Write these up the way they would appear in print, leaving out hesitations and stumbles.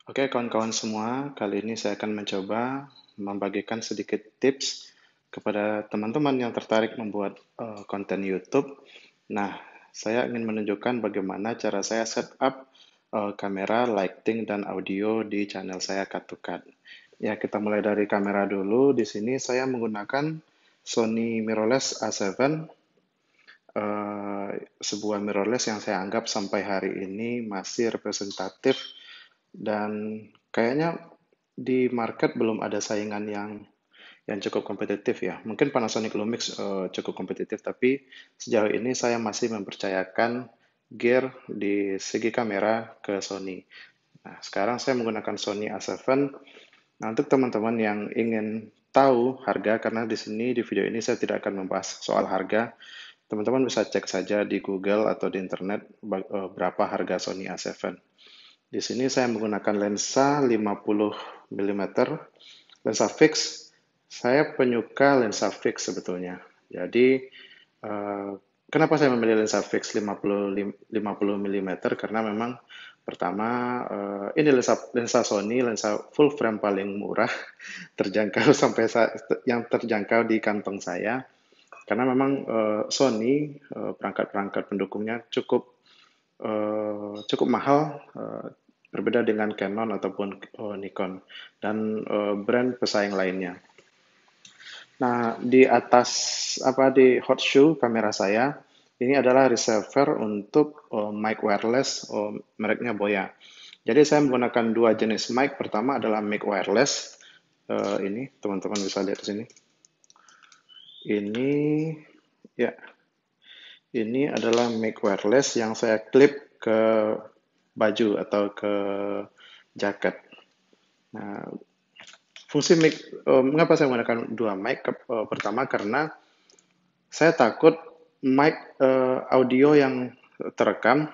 Oke, kawan-kawan semua, kali ini saya akan mencoba membagikan sedikit tips kepada teman-teman yang tertarik membuat konten YouTube. Nah, saya ingin menunjukkan bagaimana cara saya setup kamera, lighting, dan audio di channel saya Katukat. Ya, kita mulai dari kamera dulu. Di sini saya menggunakan Sony mirrorless A7, sebuah mirrorless yang saya anggap sampai hari ini masih representatif dan kayaknya di market belum ada saingan yang cukup kompetitif ya. Mungkin Panasonic Lumix cukup kompetitif, tapi sejauh ini saya masih mempercayakan gear di segi kamera ke Sony. Nah, sekarang saya menggunakan Sony A7. Nah, untuk teman-teman yang ingin tahu harga, karena di sini di video ini saya tidak akan membahas soal harga, teman-teman bisa cek saja di Google atau di internet berapa harga Sony A7. Di sini saya menggunakan lensa 50 mm, lensa fix. Saya penyuka lensa fix sebetulnya. Jadi, eh, kenapa saya memilih lensa fix 50 mm? Karena memang pertama, ini lensa Sony, lensa full frame paling murah, terjangkau yang terjangkau di kantong saya. Karena memang Sony, perangkat-perangkat pendukungnya cukup mahal, berbeda dengan Canon ataupun Nikon dan brand pesaing lainnya. Nah, di atas di hot shoe kamera saya ini adalah receiver untuk mic wireless, mereknya Boya. Jadi saya menggunakan dua jenis mic. Pertama adalah mic wireless. Ini teman-teman bisa lihat di sini. Ini ya, ini adalah mic wireless yang saya klip ke baju atau ke jaket. Nah, fungsi mic, mengapa saya menggunakan dua mic? Pertama karena saya takut mic audio yang terekam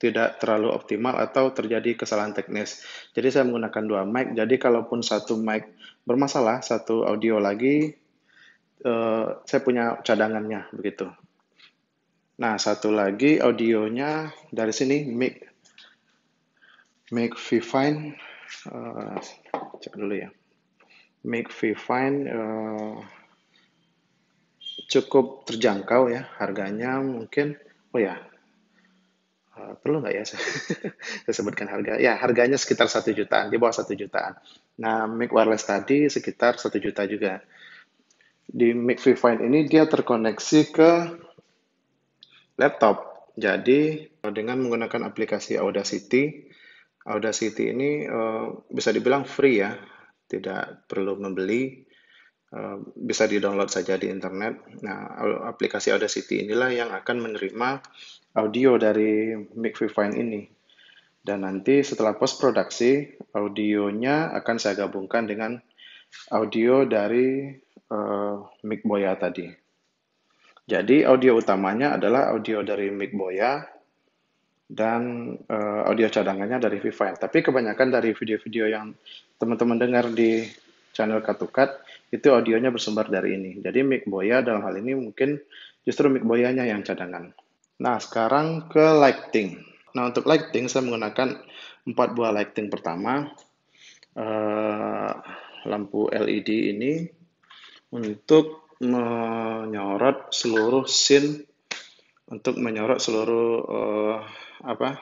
tidak terlalu optimal atau terjadi kesalahan teknis. Jadi saya menggunakan dua mic. Jadi kalaupun satu mic bermasalah, satu audio lagi, saya punya cadangannya begitu. Nah, satu lagi audionya dari sini mic Vivine, eh, cek dulu ya. Mic Vivine cukup terjangkau ya harganya mungkin. Oh ya, perlu nggak ya saya sebutkan harga? Ya, harganya sekitar 1 jutaan, di bawah 1 jutaan. Nah, mic wireless tadi sekitar 1 juta juga. Di mic Vivine ini dia terkoneksi ke laptop. Jadi dengan menggunakan aplikasi Audacity, Audacity ini bisa dibilang free ya, tidak perlu membeli, bisa di-download saja di internet. Nah, aplikasi Audacity inilah yang akan menerima audio dari mic Vivine ini. Dan nanti setelah post produksi, audionya akan saya gabungkan dengan audio dari mic Boya tadi. Jadi audio utamanya adalah audio dari mic Boya dan audio cadangannya dari Vivine. Tapi kebanyakan dari video-video yang teman-teman dengar di channel Katukat itu audionya bersumber dari ini. Jadi mic Boya dalam hal ini mungkin justru mic Boyanya yang cadangan. Nah, sekarang ke lighting. Nah, untuk lighting saya menggunakan 4 buah lighting. Pertama, eh, lampu LED ini untuk menyorot seluruh scene, untuk menyorot seluruh apa?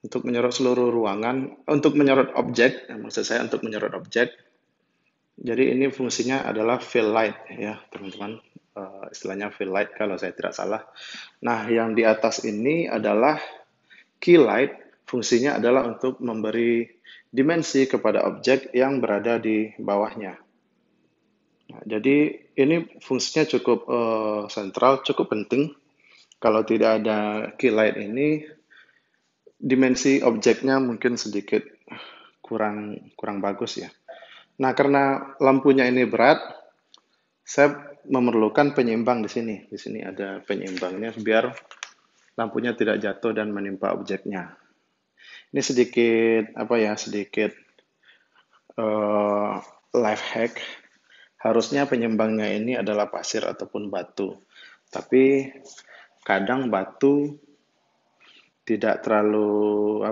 Untuk menyorot seluruh ruangan, untuk menyorot objek, maksud saya untuk menyorot objek. Jadi ini fungsinya adalah fill light ya, teman-teman. Istilahnya fill light kalau saya tidak salah. Nah, yang di atas ini adalah key light. Fungsinya adalah untuk memberi dimensi kepada objek yang berada di bawahnya. Nah, jadi ini fungsinya cukup sentral, cukup penting. Kalau tidak ada key light ini, dimensi objeknya mungkin sedikit kurang kurang bagus ya. Nah, karena lampunya ini berat, saya memerlukan penyeimbang di sini. Di sini ada penyeimbangnya biar lampunya tidak jatuh dan menimpa objeknya. Ini sedikit sedikit life hack. Harusnya penyeimbangnya ini adalah pasir ataupun batu. Tapi kadang batu tidak terlalu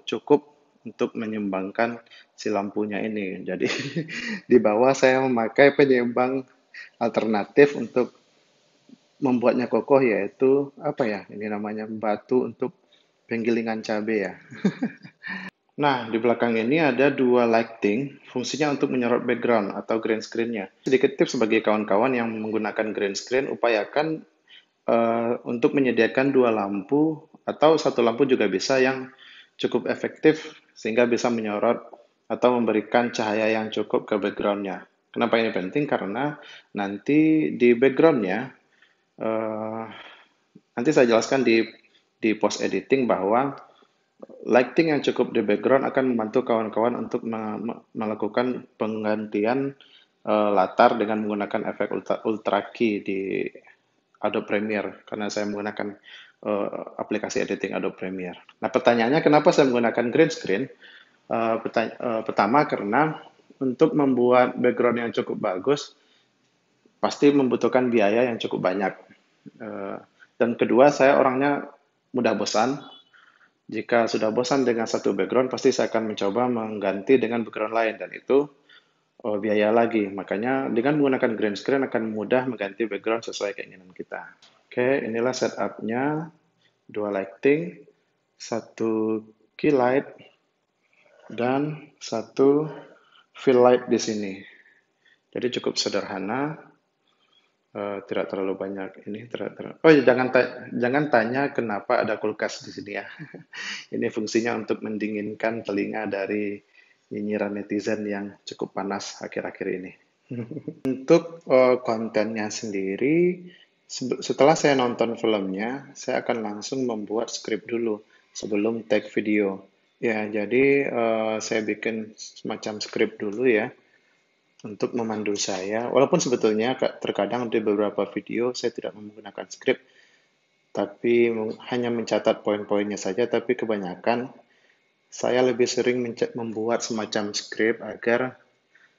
cukup untuk menyeimbangkan si lampunya ini. Jadi di bawah saya memakai penyeimbang alternatif untuk membuatnya kokoh, yaitu apa ya? Ini namanya batu untuk penggilingan cabai ya. Nah, di belakang ini ada dua lighting, fungsinya untuk menyorot background atau green screen-nya. Sedikit tips bagi kawan-kawan yang menggunakan green screen, upayakan untuk menyediakan dua lampu atau satu lampu juga bisa yang cukup efektif sehingga bisa menyorot atau memberikan cahaya yang cukup ke background-nya. Kenapa ini penting? Karena nanti di background-nya, eh, nanti saya jelaskan di post editing bahwa lighting yang cukup di background akan membantu kawan-kawan untuk melakukan penggantian latar dengan menggunakan efek ultra key di Adobe Premiere karena saya menggunakan aplikasi editing Adobe Premiere. Nah, pertanyaannya kenapa saya menggunakan green screen? Pertama karena untuk membuat background yang cukup bagus pasti membutuhkan biaya yang cukup banyak. Dan kedua, saya orangnya mudah bosan. Jika sudah bosan dengan satu background, pasti saya akan mencoba mengganti dengan background lain, dan itu biaya lagi. Makanya dengan menggunakan green screen akan mudah mengganti background sesuai keinginan kita. Oke, inilah setupnya. Dua lighting, satu key light, dan satu fill light di sini. Jadi cukup sederhana. Tidak terlalu banyak ini. Oh ya, jangan tanya kenapa ada kulkas di sini ya. Ini fungsinya untuk mendinginkan telinga dari nyinyiran netizen yang cukup panas akhir-akhir ini. Untuk kontennya sendiri, setelah saya nonton filmnya, saya akan langsung membuat skrip dulu sebelum take video. Ya, jadi saya bikin semacam skrip dulu ya untuk memandu saya. Walaupun sebetulnya terkadang di beberapa video saya tidak menggunakan skrip, tapi hanya mencatat poin-poinnya saja, tapi kebanyakan saya lebih sering membuat semacam skrip agar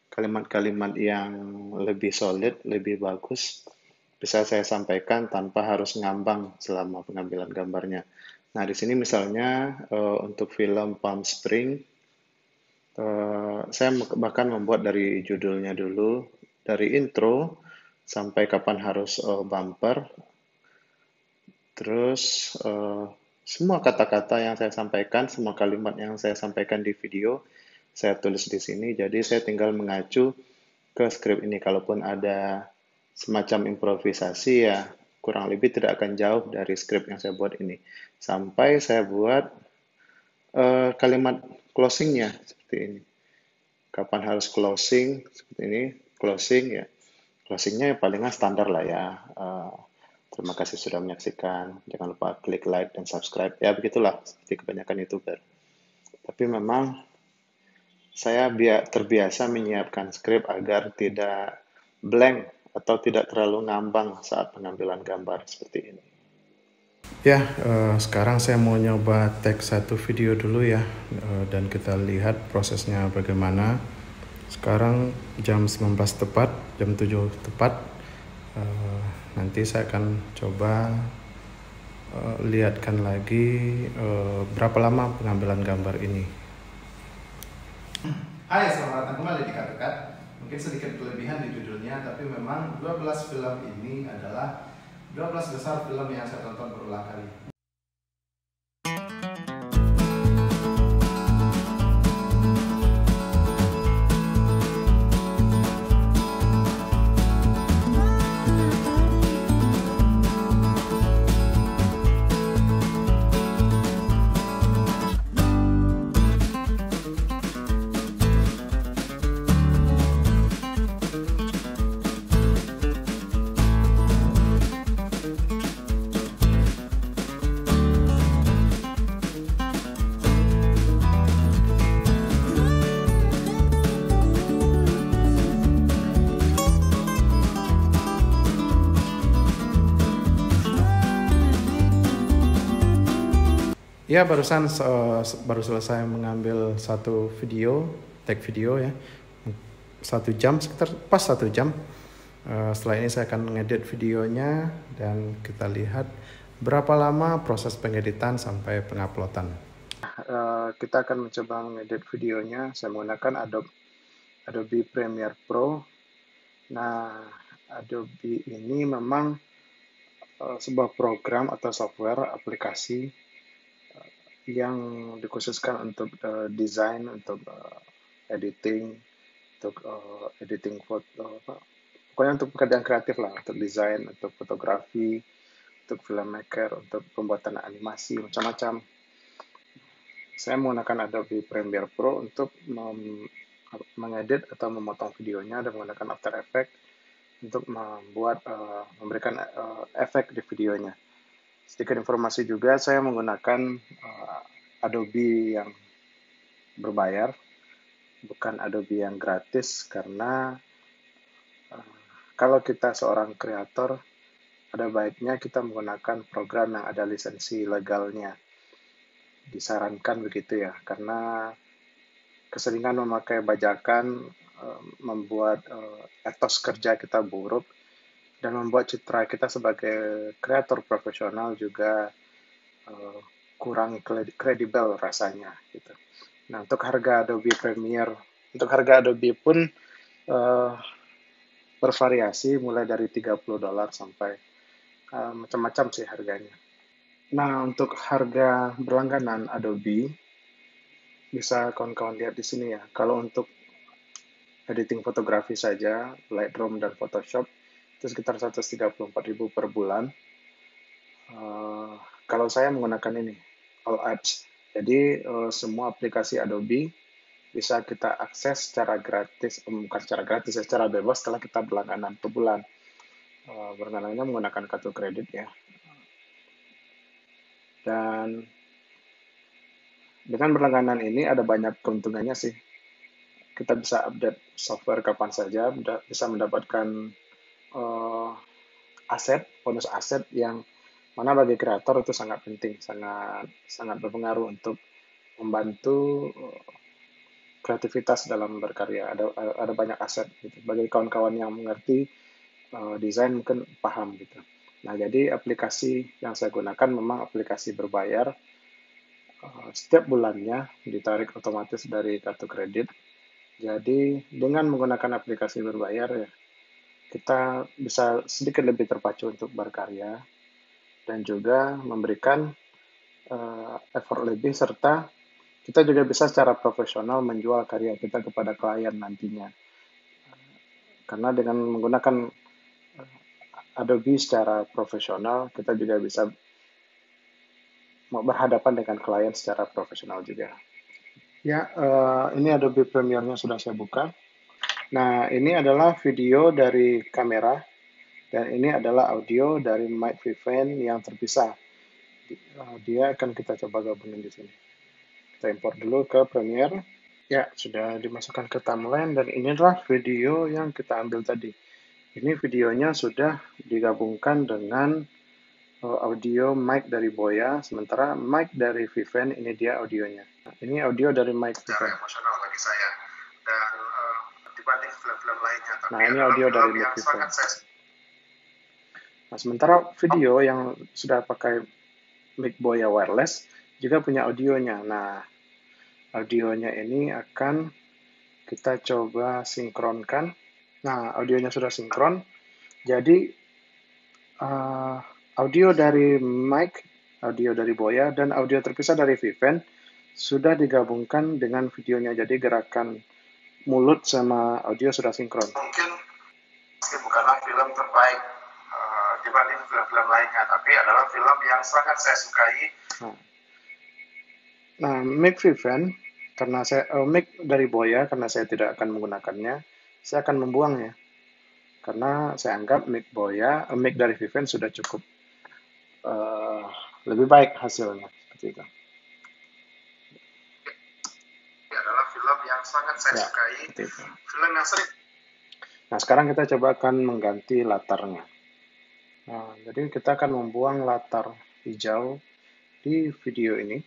kalimat-kalimat yang lebih solid, lebih bagus bisa saya sampaikan tanpa harus ngambang selama pengambilan gambarnya. Nah, di sini misalnya untuk film Palm Spring, saya bahkan membuat dari judulnya dulu, dari intro sampai kapan harus bumper, terus semua kata-kata yang saya sampaikan, semua kalimat yang saya sampaikan di video, saya tulis di sini. Jadi saya tinggal mengacu ke skrip ini. Kalaupun ada semacam improvisasi ya kurang lebih tidak akan jauh dari skrip yang saya buat ini. Sampai saya buat kalimat closingnya seperti ini. Kapan harus closing seperti ini, closing ya. Closingnya palingan standar lah ya. Terima kasih sudah menyaksikan. Jangan lupa klik like dan subscribe. Ya begitulah seperti kebanyakan YouTuber. Tapi memang saya terbiasa menyiapkan skrip agar tidak blank atau tidak terlalu ngambang saat pengambilan gambar seperti ini. Ya, sekarang saya mau nyoba take satu video dulu ya, dan kita lihat prosesnya bagaimana. Sekarang jam 19 tepat, jam 7 tepat. Nanti saya akan coba lihatkan lagi berapa lama pengambilan gambar ini. Hai, selamat datang kembali di Cut. Mungkin sedikit kelebihan di judulnya, tapi memang 12 film ini adalah 12 besar film yang saya tonton berulang kali. Ya, baru selesai mengambil satu video, take video ya, 1 jam, sekitar pas 1 jam. Setelah ini saya akan ngedit videonya dan kita lihat berapa lama proses pengeditan sampai penguploadan. kita akan mencoba mengedit videonya. Saya menggunakan Adobe Premiere Pro. Nah, Adobe ini memang sebuah program atau software aplikasi yang dikhususkan untuk desain, untuk editing, untuk editing foto, pokoknya untuk pekerjaan kreatif lah, untuk desain, untuk fotografi, untuk filmmaker, untuk pembuatan animasi, macam-macam. Saya menggunakan Adobe Premiere Pro untuk mengedit atau memotong videonya dan menggunakan After Effects untuk memberikan efek di videonya. Sedikit informasi juga, saya menggunakan Adobe yang berbayar, bukan Adobe yang gratis, karena kalau kita seorang kreator, ada baiknya kita menggunakan program yang ada lisensi legalnya. Disarankan begitu ya, karena keseringan memakai bajakan membuat etos kerja kita buruk dan membuat citra kita sebagai kreator profesional juga kurang kredibel rasanya gitu. Nah, untuk harga Adobe Premiere, untuk harga Adobe pun bervariasi mulai dari $30 sampai macam-macam sih harganya. Nah, untuk harga berlangganan Adobe, bisa kawan-kawan lihat di sini ya. Kalau untuk editing fotografi saja, Lightroom dan Photoshop, itu sekitar 134.000 per bulan. Kalau saya menggunakan ini, All Apps. Jadi, semua aplikasi Adobe bisa kita akses secara gratis, bukan secara gratis, secara bebas setelah kita berlangganan per bulan. Berlangganannya menggunakan kartu kredit ya. Dan dengan berlangganan ini ada banyak keuntungannya sih. Kita bisa update software kapan saja, bisa mendapatkan bonus aset yang mana bagi kreator itu sangat penting, sangat berpengaruh untuk membantu kreativitas dalam berkarya. Ada banyak aset gitu. Bagi kawan-kawan yang mengerti desain mungkin paham gitu. Nah, jadi aplikasi yang saya gunakan memang aplikasi berbayar. Setiap bulannya ditarik otomatis dari kartu kredit. Jadi dengan menggunakan aplikasi berbayar ya, kita bisa sedikit lebih terpacu untuk berkarya dan juga memberikan effort lebih, serta kita juga bisa secara profesional menjual karya kita kepada klien nantinya. Karena dengan menggunakan Adobe secara profesional, kita juga bisa berhadapan dengan klien secara profesional juga. Ya, ini Adobe Premiere-nya sudah saya buka. Nah, ini adalah video dari kamera, dan ini adalah audio dari mic Viven yang terpisah. Dia akan kita coba gabungin di sini. Kita import dulu ke Premiere. Ya, sudah dimasukkan ke timeline, dan ini adalah video yang kita ambil tadi. Ini videonya sudah digabungkan dengan audio mic dari Boya, sementara mic dari Viven, ini dia audionya. Nah, ini audio dari mic Viven. Emosional bagi saya, dan dibanding film-film lainnya. Nah, ini audio dari mic Viven. Nah, sementara video yang sudah pakai mic Boya wireless juga punya audionya. Nah, audionya ini akan kita coba sinkronkan. Nah, audionya sudah sinkron. Jadi, audio dari mic, audio dari Boya, dan audio terpisah dari Viven sudah digabungkan dengan videonya. Jadi, gerakan mulut sama audio sudah sinkron. Mungkin bukanlah film terbaik dibanding film-film lainnya, tapi adalah film yang sangat saya sukai. Nah, mic Viven, karena mic dari Boya, karena saya tidak akan menggunakannya, saya akan membuangnya. Karena saya anggap mic dari Viven sudah cukup lebih baik hasilnya, seperti itu. Ini adalah film yang sangat saya sukai. Film yang sering. Nah, sekarang kita coba akan mengganti latarnya. Nah, jadi kita akan membuang latar hijau di video ini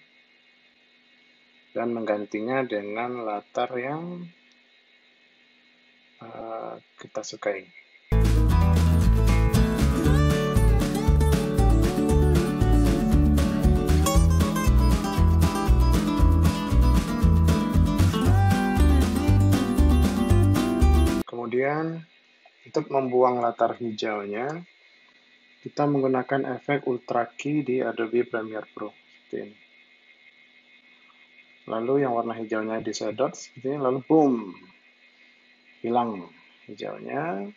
dan menggantinya dengan latar yang kita sukai. Untuk membuang latar hijaunya, kita menggunakan efek Ultra Key di Adobe Premiere Pro seperti ini. Lalu yang warna hijaunya disedot seperti ini, lalu boom, hilang hijaunya.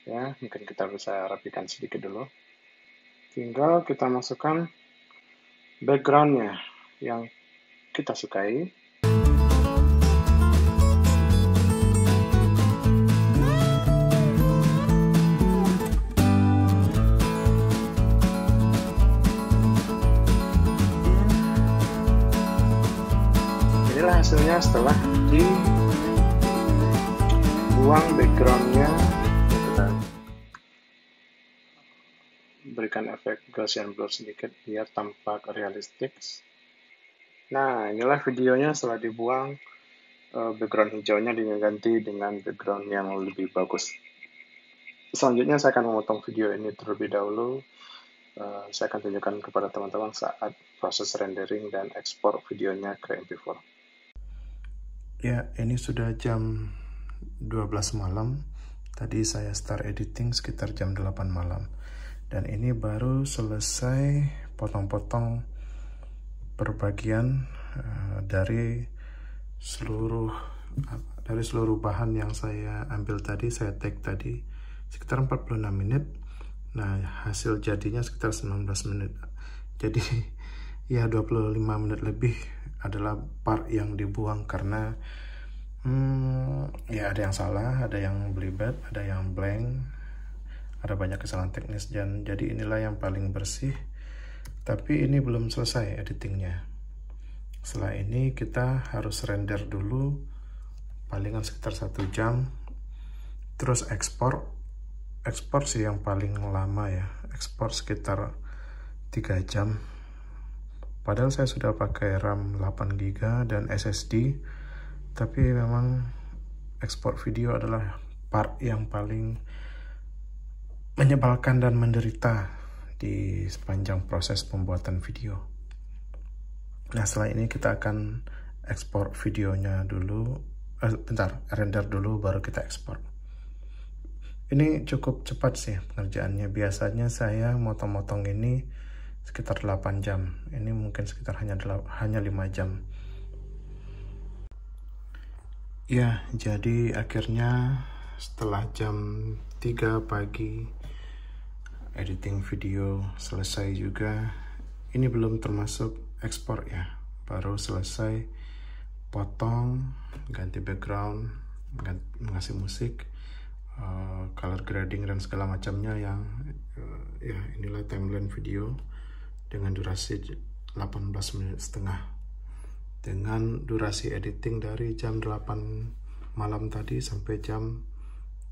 Ya, mungkin kita bisa rapikan sedikit dulu. Tinggal kita masukkan background-nya yang kita sukai. Inilah hasilnya setelah dibuang background-nya. Kita berikan efek Gaussian blur sedikit biar tampak realistik. Nah, inilah videonya setelah dibuang, background hijaunya diganti dengan background yang lebih bagus. Selanjutnya saya akan memotong video ini terlebih dahulu. Saya akan tunjukkan kepada teman-teman saat proses rendering dan ekspor videonya ke MP4. Ya, ini sudah jam 12 malam. Tadi saya start editing sekitar jam 8 malam. Dan ini baru selesai potong-potong perbagian dari seluruh bahan yang saya ambil tadi, saya take tadi sekitar 46 menit. Nah, hasil jadinya sekitar 19 menit. Jadi ya 25 menit lebih adalah part yang dibuang karena ya ada yang salah, ada yang belibet, ada yang blank, ada banyak kesalahan teknis, dan jadi inilah yang paling bersih. Tapi ini belum selesai editingnya. Setelah ini kita harus render dulu palingan sekitar 1 jam, terus ekspor sih yang paling lama ya, ekspor sekitar 3 jam. Padahal saya sudah pakai RAM 8 GB dan SSD, tapi memang ekspor video adalah part yang paling menyebalkan dan menderita di sepanjang proses pembuatan video. Nah, setelah ini kita akan ekspor videonya dulu, render dulu baru kita ekspor. Ini cukup cepat sih pengerjaannya. Biasanya saya motong-motong ini sekitar 8 jam. Ini mungkin sekitar hanya 5 jam. Ya, jadi akhirnya setelah jam 3 pagi editing video selesai juga. Ini belum termasuk ekspor ya. Baru selesai potong, ganti background, ngasih musik, color grading dan segala macamnya yang ya inilah timeline video dengan durasi 18 menit setengah dengan durasi editing dari jam 8 malam tadi sampai jam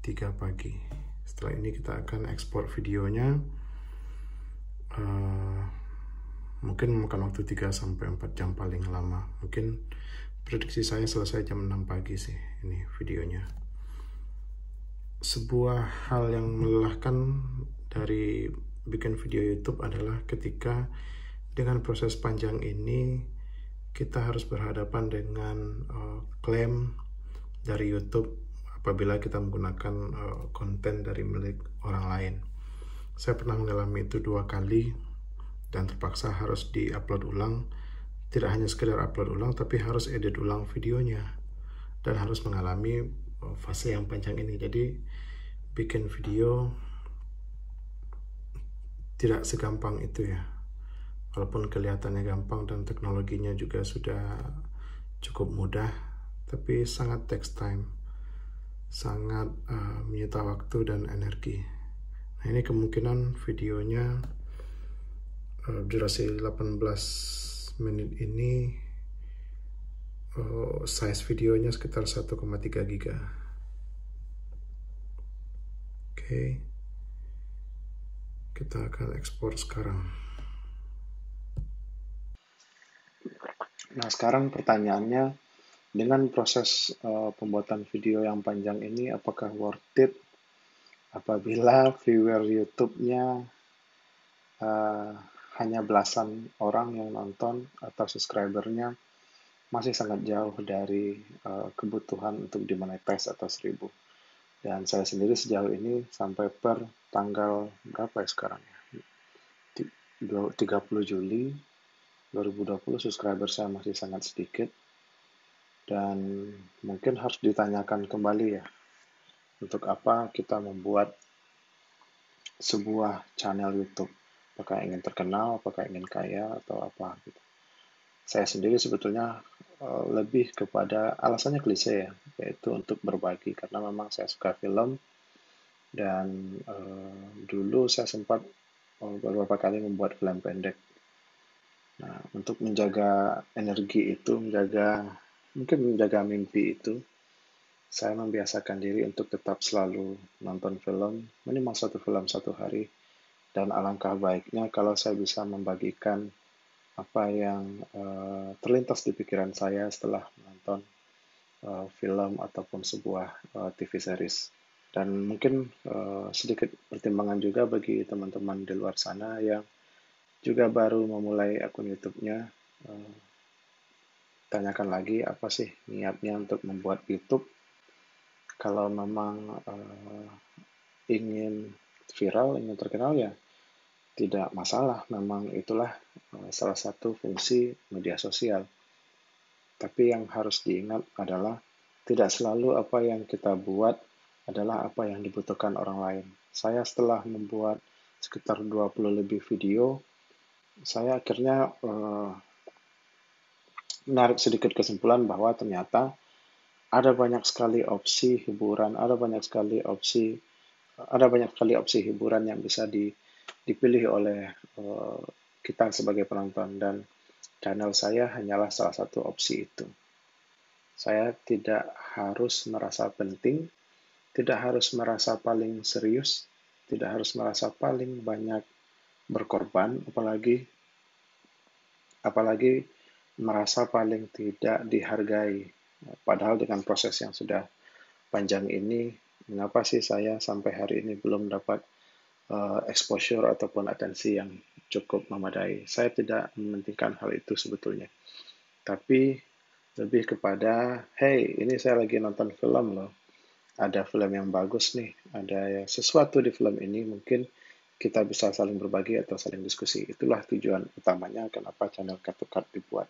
3 pagi. Setelah ini kita akan ekspor videonya, mungkin memakan waktu 3-4 jam paling lama. Mungkin prediksi saya selesai jam 6 pagi sih ini videonya. Sebuah hal yang melelahkan dari bikin video YouTube adalah ketika dengan proses panjang ini kita harus berhadapan dengan klaim dari YouTube apabila kita menggunakan konten dari milik orang lain. Saya pernah mengalami itu 2 kali dan terpaksa harus di-upload ulang. Tidak hanya sekedar upload ulang, tapi harus edit ulang videonya dan harus mengalami fase yang panjang ini. Jadi bikin video tidak segampang itu ya. Walaupun kelihatannya gampang dan teknologinya juga sudah cukup mudah, tapi sangat takes time, sangat menyita waktu dan energi. Nah, ini kemungkinan videonya durasi 18 menit ini, size videonya sekitar 1,3 GB. Oke, kita akan ekspor sekarang. Nah, sekarang pertanyaannya, dengan proses pembuatan video yang panjang ini, apakah worth it apabila viewer YouTube-nya hanya belasan orang yang nonton atau subscribernya masih sangat jauh dari kebutuhan untuk dimonetize atau 1000. Dan saya sendiri sejauh ini sampai per tanggal berapa ya sekarang ya? 30 Juli 2020 subscriber saya masih sangat sedikit, dan mungkin harus ditanyakan kembali ya, untuk apa kita membuat sebuah channel YouTube? Apakah ingin terkenal, apakah ingin kaya, atau apa gitu. Saya sendiri sebetulnya lebih kepada alasannya klise ya, yaitu untuk berbagi, karena memang saya suka film, dan dulu saya sempat beberapa kali membuat film pendek. Nah, untuk menjaga energi itu, mungkin menjaga mimpi itu, saya membiasakan diri untuk tetap selalu nonton film, minimal satu film satu hari, dan alangkah baiknya kalau saya bisa membagikan apa yang terlintas di pikiran saya setelah menonton film ataupun sebuah TV series. Dan mungkin sedikit pertimbangan juga bagi teman-teman di luar sana yang juga baru memulai akun YouTube-nya, eh, tanyakan lagi apa sih niatnya untuk membuat YouTube. Kalau memang ingin viral, ingin terkenal, ya tidak masalah. Memang itulah salah satu fungsi media sosial. Tapi yang harus diingat adalah tidak selalu apa yang kita buat adalah apa yang dibutuhkan orang lain. Saya setelah membuat sekitar 20 lebih video, saya akhirnya menarik sedikit kesimpulan bahwa ternyata ada banyak sekali opsi hiburan, ada banyak sekali opsi hiburan yang bisa dipilih oleh kita sebagai penonton, dan channel saya hanyalah salah satu opsi itu. Saya tidak harus merasa penting, tidak harus merasa paling serius, tidak harus merasa paling banyak berkorban, apalagi merasa paling tidak dihargai. Padahal dengan proses yang sudah panjang ini, mengapa sih saya sampai hari ini belum dapat exposure ataupun atensi yang cukup memadai? Saya tidak mementingkan hal itu sebetulnya. Tapi lebih kepada, hey, ini saya lagi nonton film loh. Ada film yang bagus nih, ada sesuatu di film ini, mungkin kita bisa saling berbagi atau saling diskusi. Itulah tujuan utamanya kenapa channel Cut to Cut dibuat.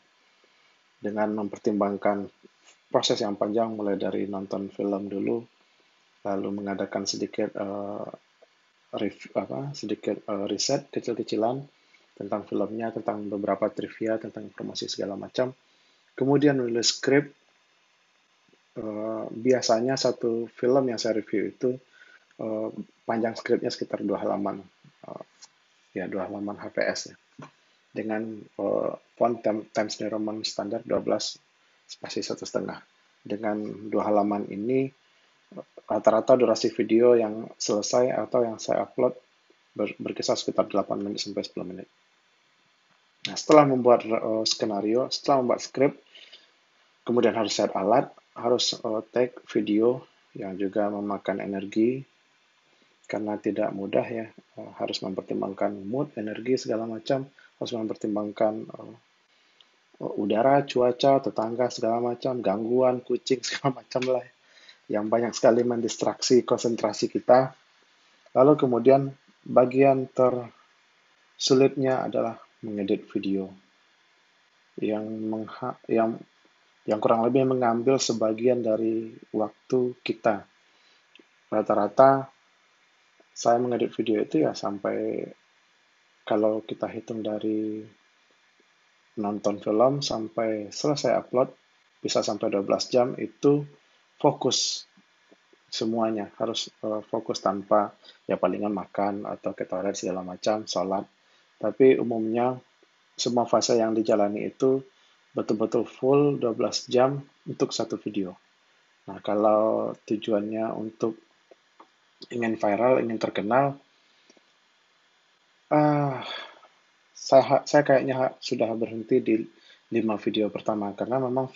Dengan mempertimbangkan proses yang panjang, mulai dari nonton film dulu, lalu mengadakan sedikit riset kecil-kecilan tentang filmnya, tentang beberapa trivia, tentang informasi segala macam. Kemudian menulis skrip. Biasanya satu film yang saya review itu panjang skripnya sekitar 2 halaman, ya 2 halaman HVS ya, dengan font Times New Roman standar 12 spasi 1,5. Dengan 2 halaman ini, rata-rata durasi video yang selesai atau yang saya upload berkisar sekitar 8 menit sampai 10 menit. Nah, setelah membuat skenario, setelah membuat skrip, kemudian harus set alat, harus take video yang juga memakan energi, karena tidak mudah ya, harus mempertimbangkan mood, energi, segala macam, harus mempertimbangkan udara, cuaca, tetangga, segala macam, gangguan, kucing, segala macam lah, yang banyak sekali mendistraksi konsentrasi kita. Lalu kemudian bagian tersulitnya adalah mengedit video, yang kurang lebih mengambil sebagian dari waktu kita. Rata-rata saya mengedit video itu ya sampai, kalau kita hitung dari nonton film sampai selesai upload, bisa sampai 12 jam, itu fokus semuanya. Harus fokus tanpa ya palingan makan atau ke toilet segala macam, sholat. Tapi umumnya semua fase yang dijalani itu betul-betul full 12 jam untuk satu video. Nah, kalau tujuannya untuk ingin viral, ingin terkenal, saya kayaknya sudah berhenti di 5 video pertama, karena memang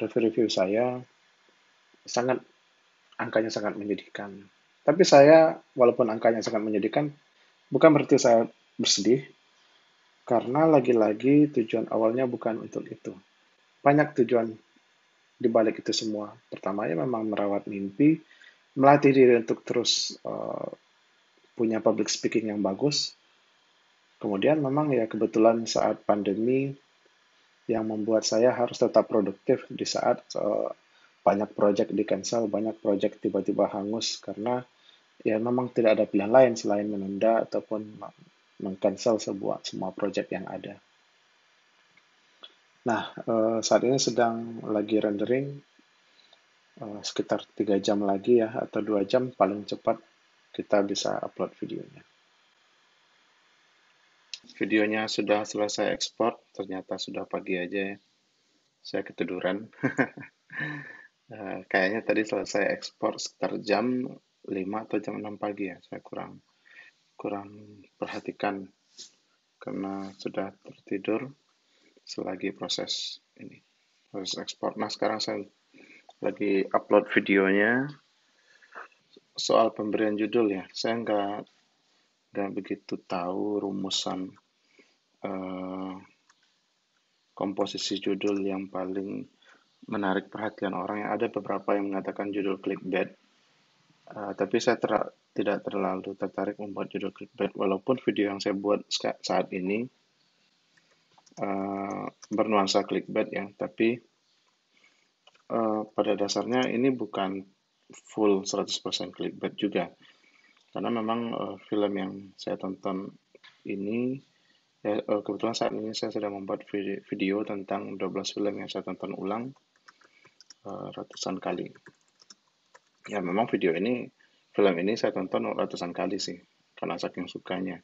review-review saya angkanya sangat menyedihkan. Tapi saya, walaupun angkanya sangat menyedihkan, bukan berarti saya bersedih, karena lagi-lagi tujuan awalnya bukan untuk itu. Banyak tujuan di balik itu semua. Pertamanya memang merawat mimpi, melatih diri untuk terus punya public speaking yang bagus. Kemudian memang ya kebetulan saat pandemi yang membuat saya harus tetap produktif di saat banyak project di cancel, banyak project tiba-tiba hangus karena ya memang tidak ada pilihan lain selain menunda ataupun meng-cancel semua project yang ada. Nah, saat ini sedang lagi rendering, sekitar 3 jam lagi ya, atau 2 jam paling cepat kita bisa upload videonya. Videonya sudah selesai ekspor, ternyata sudah pagi aja ya. Saya ketiduran. Kayaknya tadi selesai ekspor sekitar jam 5 atau jam 6 pagi ya. Saya kurang kurang perhatikan karena sudah tertidur selagi proses ini, proses ekspor. Nah, sekarang saya lagi upload videonya. Soal pemberian judul ya, saya nggak begitu tahu rumusan eh, komposisi judul yang paling menarik perhatian orang. Yang ada beberapa yang mengatakan judul clickbait. Tapi saya tidak terlalu tertarik membuat judul clickbait, walaupun video yang saya buat saat ini bernuansa clickbait ya, tapi pada dasarnya ini bukan full 100% clickbait juga. Karena memang film yang saya tonton ini, ya, kebetulan saat ini saya sedang membuat video tentang 12 film yang saya tonton ulang ratusan kali. Ya memang film ini saya tonton ratusan kali sih, karena saking sukanya.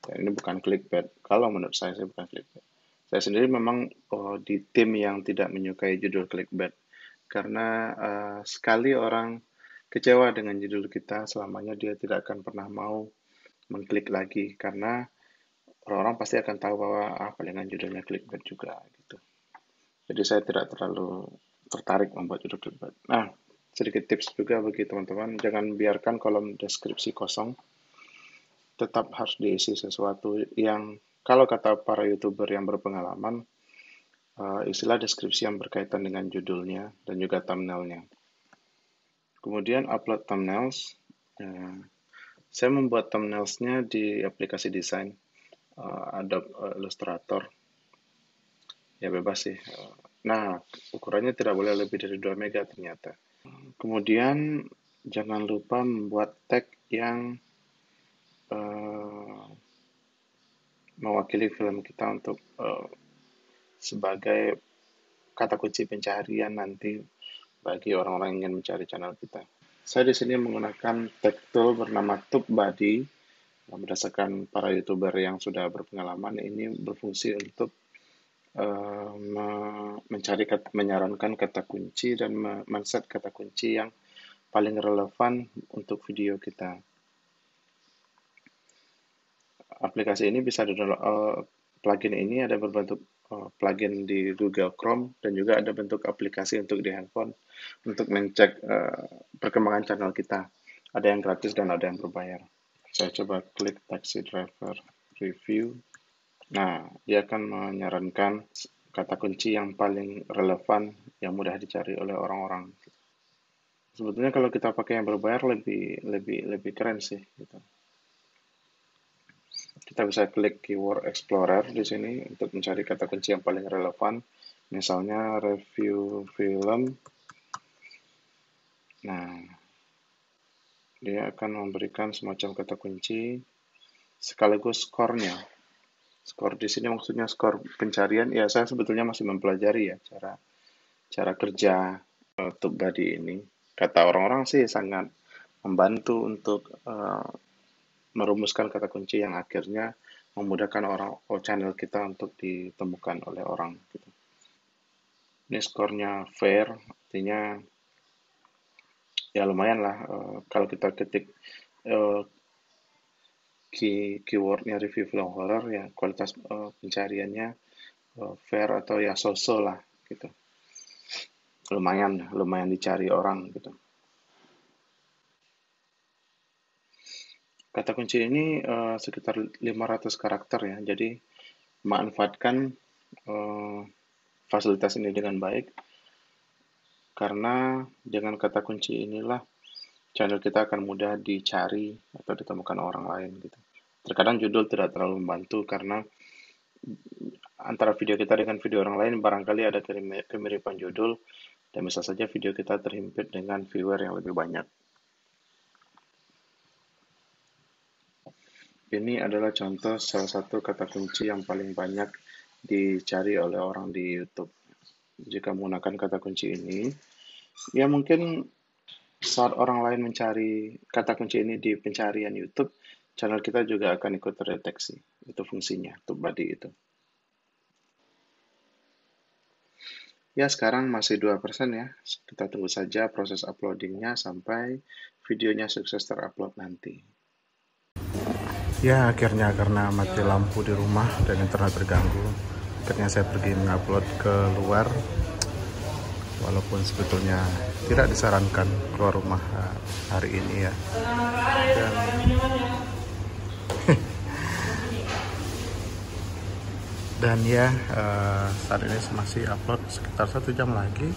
Dan ini bukan clickbait. Kalau menurut saya bukan clickbait. Saya sendiri memang di tim yang tidak menyukai judul clickbait. Karena sekali orang kecewa dengan judul kita, selamanya dia tidak akan pernah mau mengklik lagi. Karena orang-orang pasti akan tahu bahwa palingan judulnya clickbait juga gitu. Jadi saya tidak terlalu tertarik membuat judul clickbait. Nah, sedikit tips juga bagi teman-teman, jangan biarkan kolom deskripsi kosong, tetap harus diisi sesuatu yang kalau kata para YouTuber yang berpengalaman, isilah deskripsi yang berkaitan dengan judulnya dan juga thumbnailnya. Kemudian upload thumbnails. Saya membuat thumbnailsnya di aplikasi desain Adobe Illustrator. Ya bebas sih. Nah, ukurannya tidak boleh lebih dari 2 mega ternyata. Kemudian jangan lupa membuat tag yang uh, mewakili film kita untuk sebagai kata kunci pencarian nanti bagi orang-orang yang ingin mencari channel kita. Saya di sini menggunakan tag tool bernama TubeBuddy. Berdasarkan para YouTuber yang sudah berpengalaman, ini berfungsi untuk menyarankan kata kunci dan men-set kata kunci yang paling relevan untuk video kita. Aplikasi ini bisa di-download, plugin ini ada berbentuk plugin di Google Chrome dan juga ada bentuk aplikasi untuk di handphone untuk mengecek perkembangan channel kita. Ada yang gratis dan ada yang berbayar. Saya coba klik taxi driver review. Nah, dia akan menyarankan kata kunci yang paling relevan yang mudah dicari oleh orang-orang. Sebetulnya kalau kita pakai yang berbayar lebih keren sih gitu. Kita bisa klik keyword explorer di sini untuk mencari kata kunci yang paling relevan. Misalnya review film. Nah, dia akan memberikan semacam kata kunci sekaligus skornya. Skor di sini maksudnya skor pencarian. Ya, saya sebetulnya masih mempelajari ya cara kerja TubeBuddy ini. Kata orang-orang sih sangat membantu untuk merumuskan kata kunci yang akhirnya memudahkan channel kita untuk ditemukan oleh orang gitu. Ini skornya fair, artinya ya lumayan lah kalau kita ketik keywordnya review film horror ya kualitas pencariannya fair atau ya so-so lah gitu. Lumayan dicari orang gitu. Kata kunci ini sekitar 500 karakter ya, jadi manfaatkan fasilitas ini dengan baik karena dengan kata kunci inilah channel kita akan mudah dicari atau ditemukan orang lain gitu. Terkadang judul tidak terlalu membantu karena antara video kita dengan video orang lain barangkali ada kemiripan judul dan bisa saja video kita terhimpit dengan viewer yang lebih banyak. Ini adalah contoh salah satu kata kunci yang paling banyak dicari oleh orang di YouTube. Jika menggunakan kata kunci ini, ya mungkin saat orang lain mencari kata kunci ini di pencarian YouTube, channel kita juga akan ikut terdeteksi. Itu fungsinya, TubeBuddy itu. Ya, sekarang masih 2% ya. Kita tunggu saja proses uploadingnya sampai videonya sukses terupload nanti. Ya, akhirnya karena mati lampu di rumah dan internet terganggu, akhirnya saya pergi mengupload ke luar. Walaupun sebetulnya tidak disarankan keluar rumah hari ini ya. Dan ya, saat ini masih upload sekitar 1 jam lagi.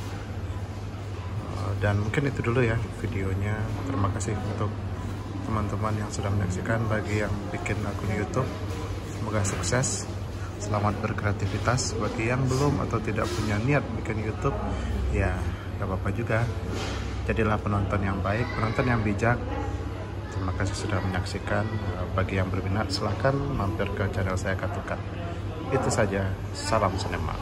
Dan mungkin itu dulu ya videonya. Terima kasih untuk teman-teman yang sudah menyaksikan. Bagi yang bikin akun YouTube, semoga sukses. Selamat berkreativitas. Bagi yang belum atau tidak punya niat bikin YouTube, ya gak apa-apa juga. Jadilah penonton yang baik, penonton yang bijak. Terima kasih sudah menyaksikan. Bagi yang berminat, silahkan mampir ke channel saya Katukan. Itu saja. Salam Senema.